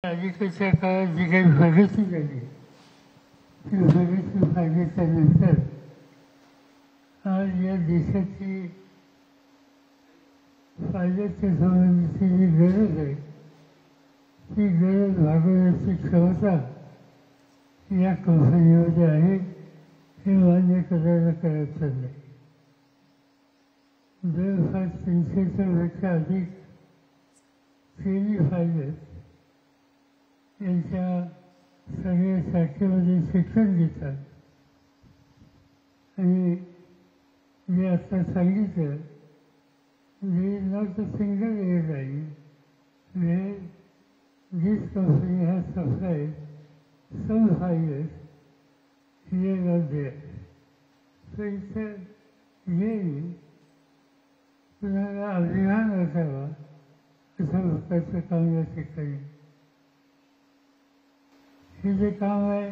अलीकडच्या काळात जी काही प्रगती झाली ती प्रगती पाहिल्याच्यानंतर आज या देशाची पाहिल्याच्या संबंधीची जी गरज आहे ती गरज भागवण्याची क्षमता या कंपनीमध्ये आहे हे मान्य करायला करायचं नाही. जवळपास 300पेक्षा अधिक सेमी फायदर यांच्या सगळ्या शाखेमध्ये शिक्षण घेतात आणि मी आता सांगितलं there is not a single airline where this company has supplied some fibers here or there. So it's a really कुणाला अभिमान असावा अशा प्रकारचं काम या ठिकाणी. हे जे काम आहे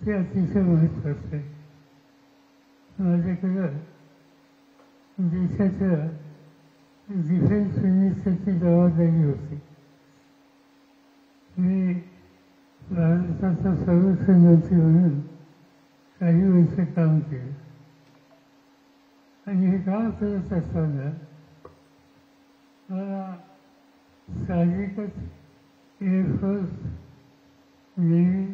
ते अतिशय महत्त्वाचं आहे. माझ्याकडं देशाच्या डिफेन्स मिनिस्टरची जबाबदारी होती. मी भारताचा संरक्षण मंत्री म्हणून काही वर्ष काम केलं आणि हे काम करत असताना मला साहजिकच एअरफोर्स नेव्ही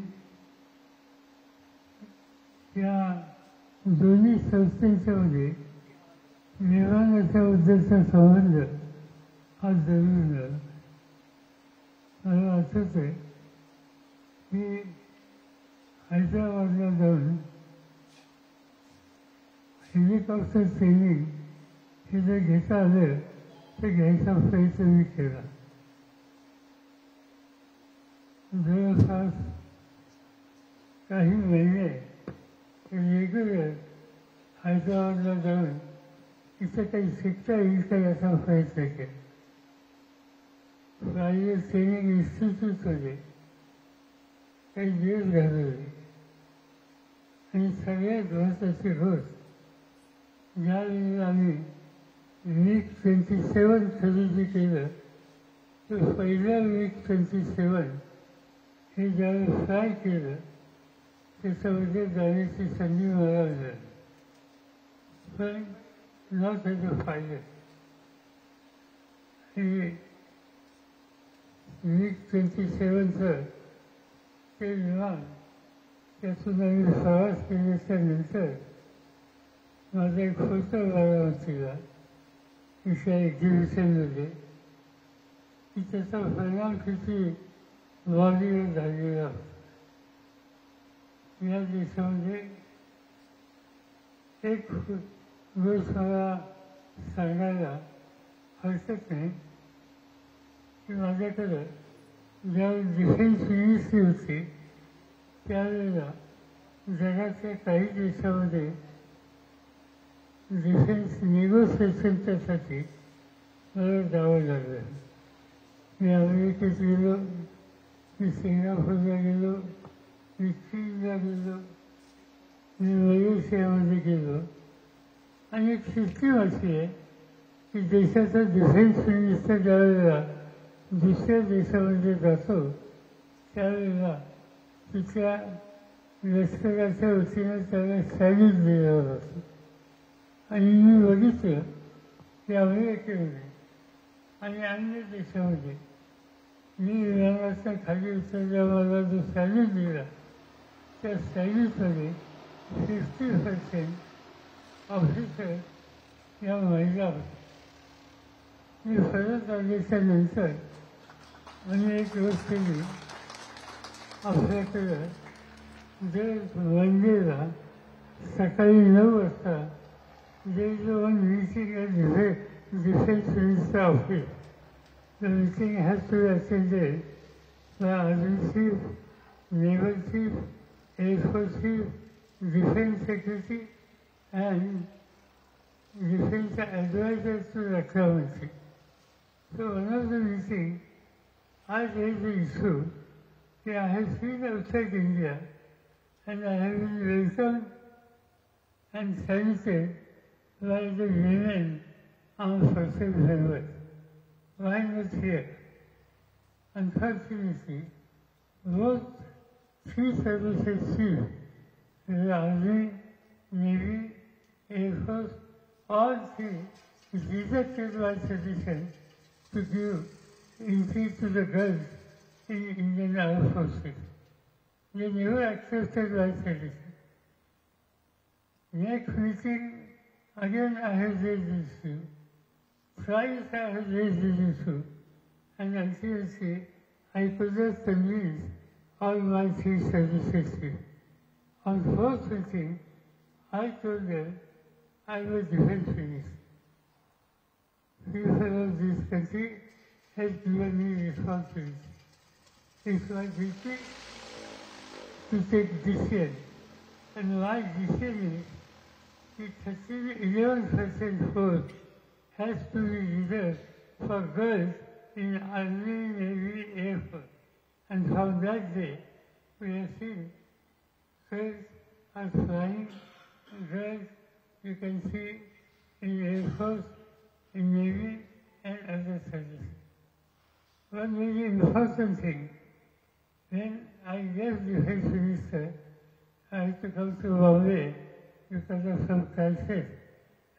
या दोन्ही संस्थांच्यामध्ये विमानाच्या बद्दलचा संबंध हा जरूर झाला. मला आठवत आहे की हैदराबादला जाऊन हेलिकॉप्टर ट्रेनिंग हे जर घेता आलं तर घ्यायचा प्रयत्न मी केला. जवळपास काही महिने रेग्युलर हैदराबादला जाऊन तिथं काही शिकता येईल का याचा प्रयत्न केला. प्रायव्हेट ट्रेनिंग इन्स्टिट्यूटमध्ये काही दिवस घालवले आणि सगळ्यात महत्त्वाची गोष्ट ज्यावेळी आम्ही MiG-27 खरेदी केलं तर पहिलं MiG-27 हे ज्यावेळी फ्लाय केलं त्याच्यामध्ये जाण्याची संधी मला मिळाली. पण नॉट ॲज अ पायलट. हे MiG-27चं ते विमान त्यातून आम्ही प्रवास केल्याच्या नंतर माझा एक फोटो बारामतीला एका एक्झिबिशनमध्ये की त्याचा परिणाम किती वाढीवर झालेला होता. या देशामध्ये एक गोष्ट मला सांगायला हरकत नाही की माझ्याकडं ज्यावेळी डिफेन्स मिनिस्ट्री होती त्यावेळेला जगाच्या काही देशामध्ये डिफेन्स निगोसिएशनच्यासाठी मला जावं लागलं. मी अमेरिकेत गेलो, मी सिंगापूरला गेलो, मी चीनला गेलो, मी मलेशियामध्ये गेलो. आणि एक सिस्टीम अशी आहे की देशाचा डिफेन्स मिनिस्टर ज्यावेळेला दुसऱ्या देशामध्ये जातो त्यावेळेला तिथल्या लष्कराच्या वतीनं त्याला सॅल्यूट दिला जातो. आणि मी बघितलं की अमेरिकेमध्ये आणि अन्य देशामध्ये मी विमानाच्या खाली उतरल्या मला जो सॅल्यूट दिला त्या सॅल्यूटमध्ये 50% ऑफिसर या महिला होत्या. मी परत आल्याच्या नंतर मी एक गोष्ट केली. आपल्याकडं दर मंडेला सकाळी 9 वाजता there is one meeting at the Defense Minister Office. The meeting has to be attended by Army Chief, Naval Chief, Air Force Chief, Defense Secretary and Defense Advisors to the Raksha. So one of the meetings, I raised the issue that I have seen outside India and I have been welcomed and saluted by the women armed forces members. Why not here? unfortunately, both three services chiefs, the Army, Navy, Air Force, all three rejected my suggestion to give entry to the girls in Indian Armed Forces. They never accepted my suggestion. Next meeting, again I have raised this issue. Twice I have raised this issue, and ultimately I could not convince all my three services chiefs. On fourth meeting, I told them I was defense minister. People of this country has given me responsibility. It's my duty to take decision. And my decision is the 11% vote has to be reserved for girls in Army, Navy, Air Force. And from that day, we have seen girls are flying, girls you can see in Air Force, in Navy, and other services. One very important thing, when I left the Defense Minister, I had to come to Bombay because of some crisis,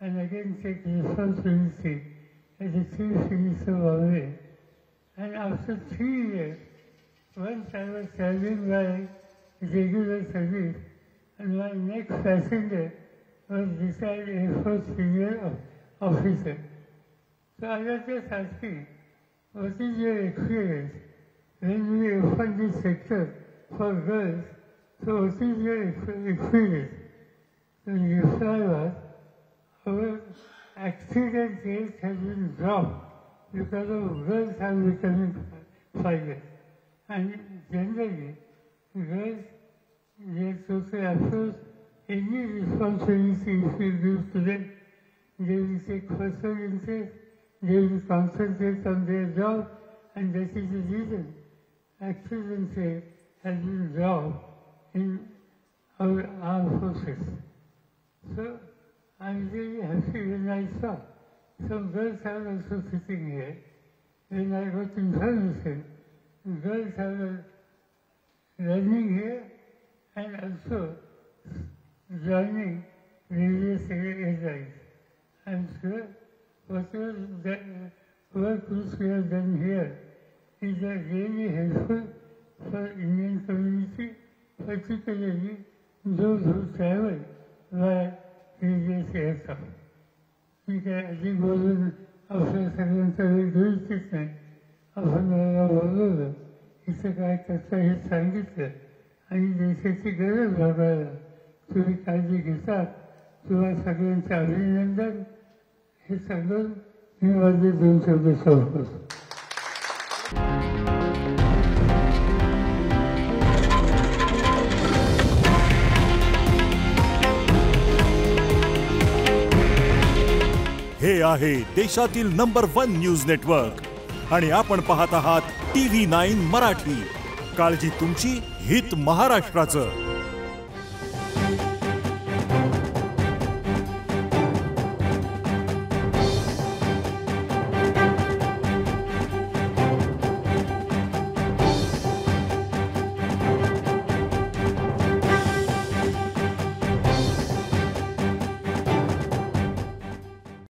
and again take responsibility as the Chief Minister of Bombay. And after 3 years, once I was serving my regular service, and my next passenger was retired Air Force senior officer. So I was just asking, what is your experience when we open this sector for girls? So what is your experience? So the reply was, our accident rate has been dropped because of girls are becoming pilots. And generally, girls, their social approach, any responsibility if you give to them, they will take personal interest, they will concentrate on their job, and that is the reason accident rate has been dropped in our armed forces. So I'm very happy when I saw some girls are also sitting here. When I got information, girls are learning here and also joining various areas. I'm sure whatever the work which we have done here is really helpful for Indian community, particularly those who travel by various aircraft. ठीक है, अधिक बोलून अवसर सगळ्यांचा वेगळीच नाही. आपण मला बोलवलं, इथं काय करता हे सांगितलं आणि देशाची गरज भागायला तुम्ही काळजी घेतात, तुम्हाला सगळ्यांचं अभिनंदन. हे सांगून मी माझे 2 शब्द संपवतो. हे आहे देशातील नंबर 1 न्यूज नेटवर्क आणि आपण पाहत आहात TV9 मराठी. काळजी तुमची, हित महाराष्ट्राचं.